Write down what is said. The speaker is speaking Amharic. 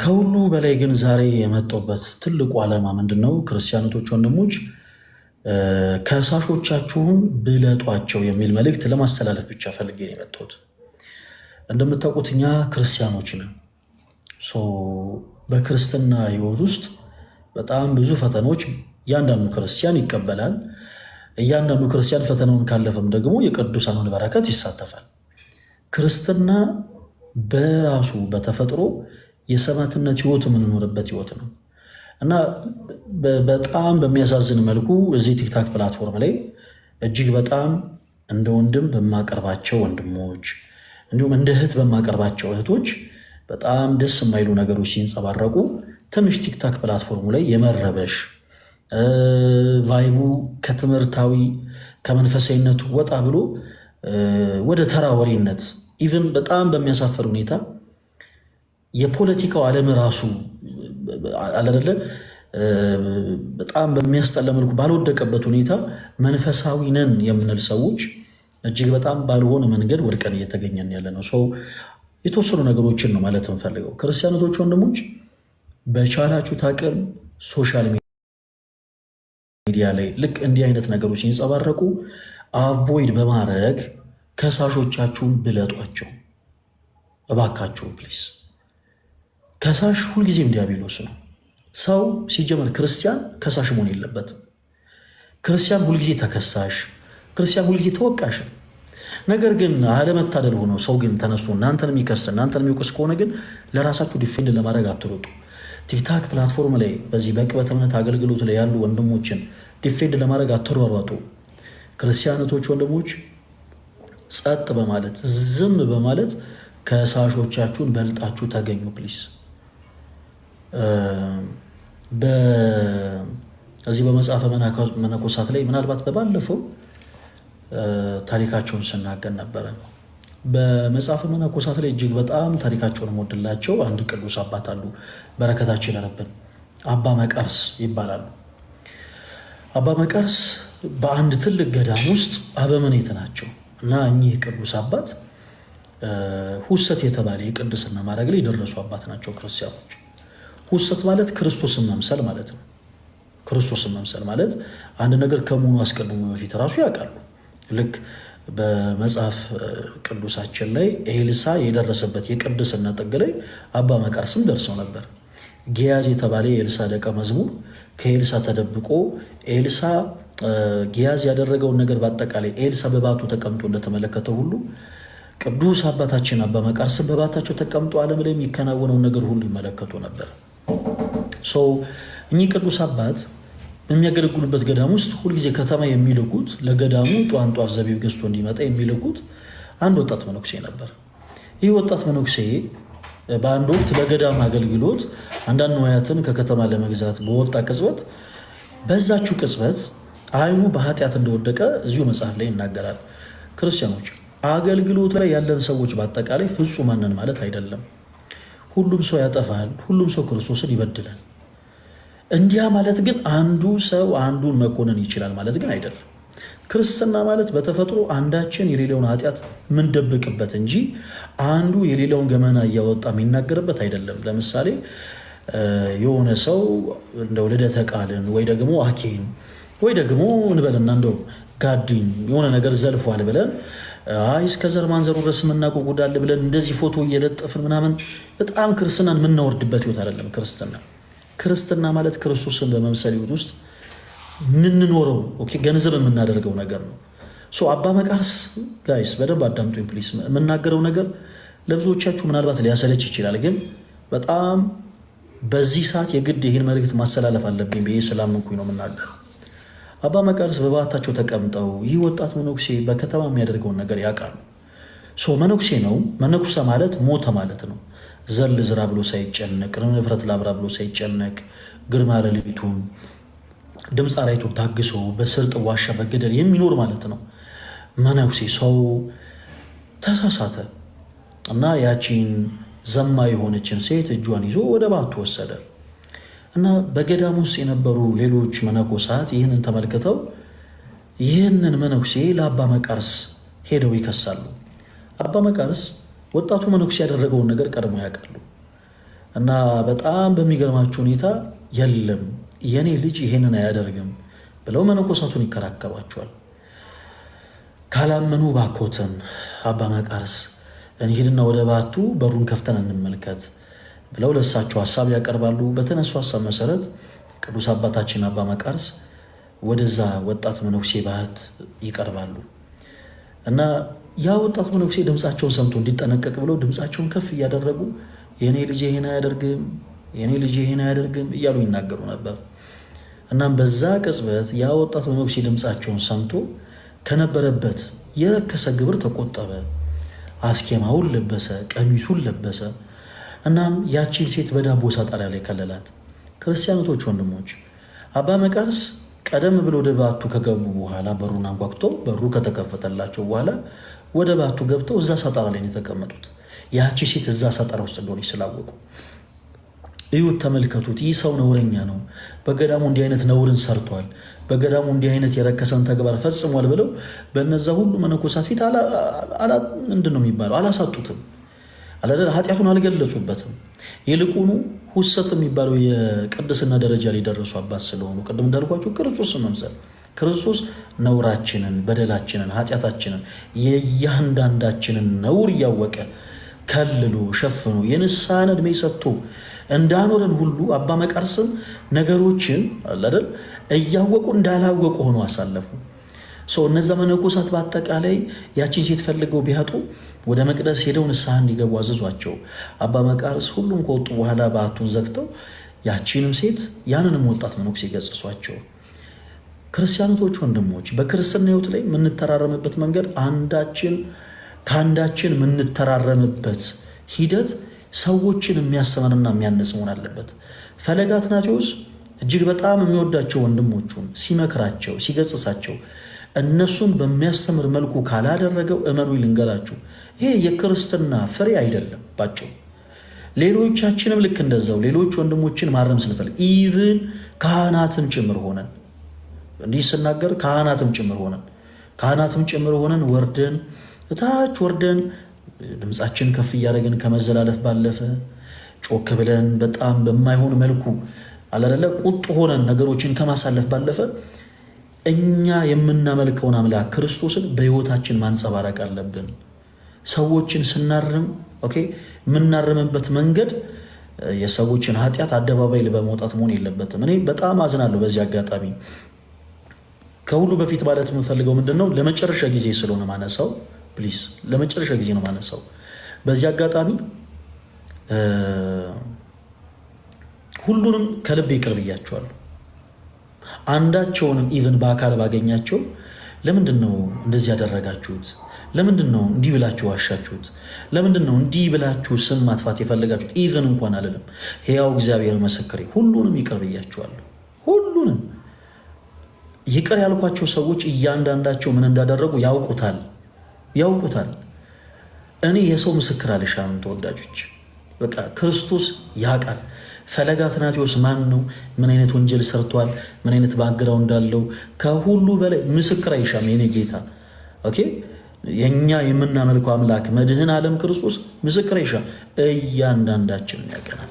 ከሁሉ በላይ ግን ዛሬ የመጣሁበት ትልቁ ዓላማ ምንድን ነው? ክርስቲያኖቶች ወንድሞች፣ ከሳሾቻችሁን ብለጧቸው የሚል መልእክት ለማስተላለፍ ብቻ ፈልጌ ነው የመጣሁት። እንደምታውቁት እኛ ክርስቲያኖች ነን። በክርስትና ሕይወት ውስጥ በጣም ብዙ ፈተናዎች እያንዳንዱ ክርስቲያን ይቀበላል። እያንዳንዱ ክርስቲያን ፈተናውን ካለፈም ደግሞ የቅዱሳኑን በረከት ይሳተፋል። ክርስትና በራሱ በተፈጥሮ የሰማዕትነት ህይወት የምንኖርበት ህይወት ነው እና በጣም በሚያሳዝን መልኩ እዚህ ቲክታክ ፕላትፎርም ላይ እጅግ በጣም እንደ ወንድም በማቀርባቸው ወንድሞች እንዲሁም እንደ እህት በማቀርባቸው እህቶች በጣም ደስ የማይሉ ነገሮች ሲንጸባረቁ ትንሽ ቲክታክ ፕላትፎርሙ ላይ የመረበሽ ቫይቡ ከትምህርታዊ ከመንፈሳዊነቱ ወጣ ብሎ ወደ ተራ ወሬነት ኢቭን በጣም በሚያሳፈር ሁኔታ የፖለቲካው ዓለም ራሱ አለደለ በጣም በሚያስጠላ መልኩ ባልወደቀበት ሁኔታ መንፈሳዊ ነን የምንል ሰዎች እጅግ በጣም ባልሆነ መንገድ ወድቀን እየተገኘን ያለ ነው። የተወሰኑ ነገሮችን ነው ማለት የምፈልገው። ክርስቲያኖች ወንድሞች፣ በቻላችሁት አቅም ሶሻል ሚዲያ ላይ ልክ እንዲህ አይነት ነገሮች ሲንጸባረቁ አቮይድ በማድረግ ከሳሾቻችሁን ብለጧቸው እባካችሁ ፕሊስ። ከሳሽ ሁልጊዜም ዲያብሎስ ነው። ሰው ሲጀመር ክርስቲያን ከሳሽ መሆን የለበትም። ክርስቲያን ሁልጊዜ ተከሳሽ፣ ክርስቲያን ሁልጊዜ ተወቃሽ። ነገር ግን አለመታደል ሆኖ ሰው ግን ተነስቶ እናንተን የሚከስ እናንተን የሚወቅስ ከሆነ ግን ለራሳችሁ ዲፌንድ ለማድረግ አትሮጡ። ቲክታክ ፕላትፎርም ላይ በዚህ በቅበት እምነት አገልግሎት ላይ ያሉ ወንድሞችን ዲፌንድ ለማድረግ አትሯሯጡ። ክርስቲያኖቶች ወንድሞች ጸጥ በማለት ዝም በማለት ከሳሾቻችሁን በልጣችሁ ተገኙ ፕሊስ። እዚህ በመጽሐፈ መነኮሳት ላይ ምናልባት በባለፈው ታሪካቸውን ስናገር ነበረ። በመጽሐፈ መነኮሳት ላይ እጅግ በጣም ታሪካቸውን የምወድላቸው አንድ ቅዱስ አባት አሉ። በረከታቸው ይደርብን። አባ መቃርስ ይባላሉ። አባ መቃርስ በአንድ ትልቅ ገዳም ውስጥ አበምኔት ናቸው እና እኚህ ቅዱስ አባት ሁሰት የተባለ የቅድስና ማዕረግ ላይ የደረሱ አባት ናቸው። ክርስቲያኖች፣ ሁሰት ማለት ክርስቶስን መምሰል ማለት ነው። ክርስቶስን መምሰል ማለት አንድ ነገር ከመሆኑ አስቀድሞ በፊት ራሱ ያውቃሉ። ልክ በመጽሐፍ ቅዱሳችን ላይ ኤልሳ የደረሰበት የቅድስና ጥግ ላይ አባ መቃርስም ደርሰው ነበር። ጊያዝ የተባለ የኤልሳ ደቀ መዝሙር ከኤልሳ ተደብቆ ኤልሳ ጊያዝ ያደረገውን ነገር በአጠቃላይ ኤልሳ በባቱ ተቀምጦ እንደተመለከተው ሁሉ ቅዱስ አባታችን አባ መቃርስም በባታቸው ተቀምጦ ዓለም ላይ የሚከናወነውን ነገር ሁሉ ይመለከቱ ነበር። እኚህ ቅዱስ አባት በሚያገለግሉበት ገዳም ውስጥ ሁልጊዜ ከተማ የሚልኩት ለገዳሙ ጧንጧፍ ዘቢብ ገዝቶ እንዲመጣ የሚልኩት አንድ ወጣት መነኩሴ ነበር። ይህ ወጣት መነኩሴ በአንድ ወቅት ለገዳም አገልግሎት አንዳንድ ንዋያትን ከከተማ ለመግዛት በወጣ ቅጽበት በዛችው ቅጽበት አይኑ በኃጢአት እንደወደቀ እዚሁ መጽሐፍ ላይ ይናገራል። ክርስቲያኖች፣ አገልግሎት ላይ ያለን ሰዎች በአጠቃላይ ፍጹማን ነን ማለት አይደለም። ሁሉም ሰው ያጠፋል። ሁሉም ሰው ክርስቶስን ይበድላል። እንዲያ ማለት ግን አንዱ ሰው አንዱን መኮነን ይችላል ማለት ግን አይደለም። ክርስትና ማለት በተፈጥሮ አንዳችን የሌላውን ኃጢአት የምንደብቅበት እንጂ አንዱ የሌላውን ገመና እያወጣ የሚናገርበት አይደለም። ለምሳሌ የሆነ ሰው እንደው ልደተ ቃልን ወይ ደግሞ አኬን ወይ ደግሞ እንበልና እንደው ጋድኝ የሆነ ነገር ዘልፏል ብለን እስከ ዘር ማንዘሩ ድረስ የምናውቀው ጉዳል ብለን እንደዚህ ፎቶ እየለጠፍን ምናምን በጣም ክርስትናን የምናወርድበት ህይወት አይደለም። ክርስትና ማለት ክርስቶስን በመምሰል ህይወት ውስጥ የምንኖረው ገንዘብ የምናደርገው ነገር ነው። አባ መቃርስ ጋይስ በደንብ አዳምጡኝ ፕሊስ። የምናገረው ነገር ለብዙዎቻችሁ ምናልባት ሊያሰለች ይችላል፣ ግን በጣም በዚህ ሰዓት የግድ ይህን መልእክት ማስተላለፍ አለብኝ ብዬ ስላመንኩኝ ነው የምናገረው። አባ መቃርስ በባታቸው ተቀምጠው ይህ ወጣት መነኩሴ በከተማ የሚያደርገውን ነገር ያውቃሉ። መነኩሴ ነው። መነኩሰ ማለት ሞተ ማለት ነው። ዘር ልዝራ ብሎ ሳይጨነቅ፣ ንፍረት ላብራ ብሎ ሳይጨነቅ፣ ግርማ ሌሊቱን ድምፅ አራዊቱን ታግሶ በስርጥ ዋሻ በገደል የሚኖር ማለት ነው መነኩሴ። ሰው ተሳሳተ እና ያቺን ዘማ የሆነችን ሴት እጇን ይዞ ወደ ባቱ ወሰደ እና በገዳም ውስጥ የነበሩ ሌሎች መነኮሳት ይህንን ተመልክተው ይህንን መነኩሴ ለአባ መቃርስ ሄደው ይከሳሉ። አባ መቃርስ ወጣቱ መነኩሴ ያደረገውን ነገር ቀድሞ ያውቃሉ። እና በጣም በሚገርማቸው ሁኔታ የለም የኔ ልጅ ይሄንን አያደርግም ብለው መነኮሳቱን ይከራከሯቸዋል። ካላመኑ ባኮተን አባ መቃርስ እንሂድና ወደ ባቱ በሩን ከፍተን እንመልከት ብለው ለእሳቸው ሀሳብ ያቀርባሉ። በተነሱ ሀሳብ መሰረት ቅዱስ አባታችን አባ መቃርስ ወደዛ ወጣት መነኩሴ ባት ይቀርባሉ እና ያ ወጣት መነኩሴ ድምፃቸውን ሰምቶ እንዲጠነቀቅ ብለው ድምፃቸውን ከፍ እያደረጉ የኔ ልጅ ይሄን አያደርግም፣ የኔ ልጅ ይሄን አያደርግም እያሉ ይናገሩ ነበር። እናም በዛ ቅጽበት ያ ወጣት መነኩሴ ድምፃቸውን ሰምቶ ከነበረበት የረከሰ ግብር ተቆጠበ። አስኬማውን ለበሰ፣ ቀሚሱን ለበሰ። እናም ያቺን ሴት በዳቦ ሳጣሪያ ላይ ከለላት። ክርስቲያኖቶች ወንድሞች፣ አባ መቃርስ ቀደም ብሎ ወደ ባቱ ከገቡ በኋላ በሩን አንኳኩቶ በሩ ከተከፈተላቸው በኋላ ወደ ባቱ ገብተው እዛ ሳጣራ ላይ የተቀመጡት ያቺ ሴት እዛ ሳጣራ ውስጥ እንደሆነች ስላወቁ እዩት፣ ተመልከቱት። ይህ ሰው ነውረኛ ነው፣ በገዳሙ እንዲህ አይነት ነውርን ሰርቷል፣ በገዳሙ እንዲህ አይነት የረከሰን ተግባር ፈጽሟል ብለው በነዛ ሁሉ መነኮሳት ፊት ምንድን ነው የሚባለው አላሳጡትም፣ ኃጢአቱን አልገለጹበትም። ይልቁኑ ሁሰት የሚባለው የቅድስና ደረጃ ላይ ደረሱ አባት ስለሆኑ ቅድም እንዳልኳቸው ክርስቶስን መምሰል ክርስቶስ ነውራችንን፣ በደላችንን፣ ኃጢአታችንን የእያንዳንዳችንን ነውር እያወቀ ከልሎ ሸፍኖ የንስሐን ዕድሜ ሰጥቶ እንዳኖረን ሁሉ አባ መቃርስም ነገሮችን አይደል እያወቁ እንዳላወቁ ሆኖ አሳለፉ። እነዛ መነኮሳት በአጠቃላይ ያቺን ሴት ፈልገው ቢያጡ ወደ መቅደስ ሄደው ንስሐ እንዲገቡ አዘዟቸው። አባ መቃርስ ሁሉም ከወጡ በኋላ በአቱን ዘግተው ያቺንም ሴት ያንንም ወጣት መነኩሴ ገጽሷቸው። ክርስቲያኖቶች ወንድሞች፣ በክርስትና ሕይወት ላይ የምንተራረምበት መንገድ ከአንዳችን የምንተራረምበት ሂደት ሰዎችን የሚያስተምርና የሚያነጽ መሆን አለበት። ፈለገ አትናቴዎስ እጅግ በጣም የሚወዳቸው ወንድሞቹን ሲመክራቸው፣ ሲገጽሳቸው እነሱን በሚያስተምር መልኩ ካላደረገው እመኑ ልንገራችሁ ይሄ የክርስትና ፍሬ አይደለም ባጭሩ። ሌሎቻችንም ልክ እንደዛው ሌሎች ወንድሞችን ማረም ስንፈልግ ኢቭን ካህናትም ጭምር ሆነን እንዲህ ስናገር ካህናትም ጭምር ሆነን ወርደን እታች ወርደን ድምፃችን ከፍ እያደረግን ከመዘላለፍ ባለፈ ጮክ ብለን በጣም በማይሆን መልኩ አላደለ ቁጡ ሆነን ነገሮችን ከማሳለፍ ባለፈ እኛ የምናመልከውን አምላክ ክርስቶስን በሕይወታችን ማንጸባረቅ አለብን። ሰዎችን ስናርም የምናርምበት መንገድ የሰዎችን ኃጢአት አደባባይ በመውጣት መሆን የለበትም። እኔ በጣም አዝናለሁ በዚህ አጋጣሚ። ከሁሉ በፊት ማለት የምፈልገው ምንድነው ለመጨረሻ ጊዜ ስለሆነ ማነሳው ፕሊዝ ለመጨረሻ ጊዜ ነው ማነሳው። በዚህ አጋጣሚ ሁሉንም ከልብ ይቅር ብያቸዋለሁ። አንዳቸውንም ኢቭን በአካል ባገኛቸው ለምንድን ነው እንደዚህ ያደረጋችሁት? ለምንድን ነው እንዲህ ብላችሁ ዋሻችሁት? ለምንድን ነው እንዲህ ብላችሁ ስም ማጥፋት የፈለጋችሁት? ኢቭን እንኳን አልልም። ሕያው እግዚአብሔር መሰከሬ ሁሉንም ይቅር ብያቸዋለሁ። ሁሉንም ይቅር ያልኳቸው ሰዎች እያንዳንዳቸው ምን እንዳደረጉ ያውቁታል። እኔ የሰው ምስክር አልሻም ተወዳጆች። በቃ ክርስቶስ ያውቃል። ፈለገ አትናቴዎስ ማን ነው? ምን አይነት ወንጀል ሰርቷል? ምን አይነት ባግራውንድ እንዳለው ከሁሉ በላይ ምስክር አይሻም የኔ ጌታ። የኛ የምናመልከው አምላክ መድህን ዓለም ክርስቶስ ምስክር አይሻም። እያንዳንዳችን ያቀናል።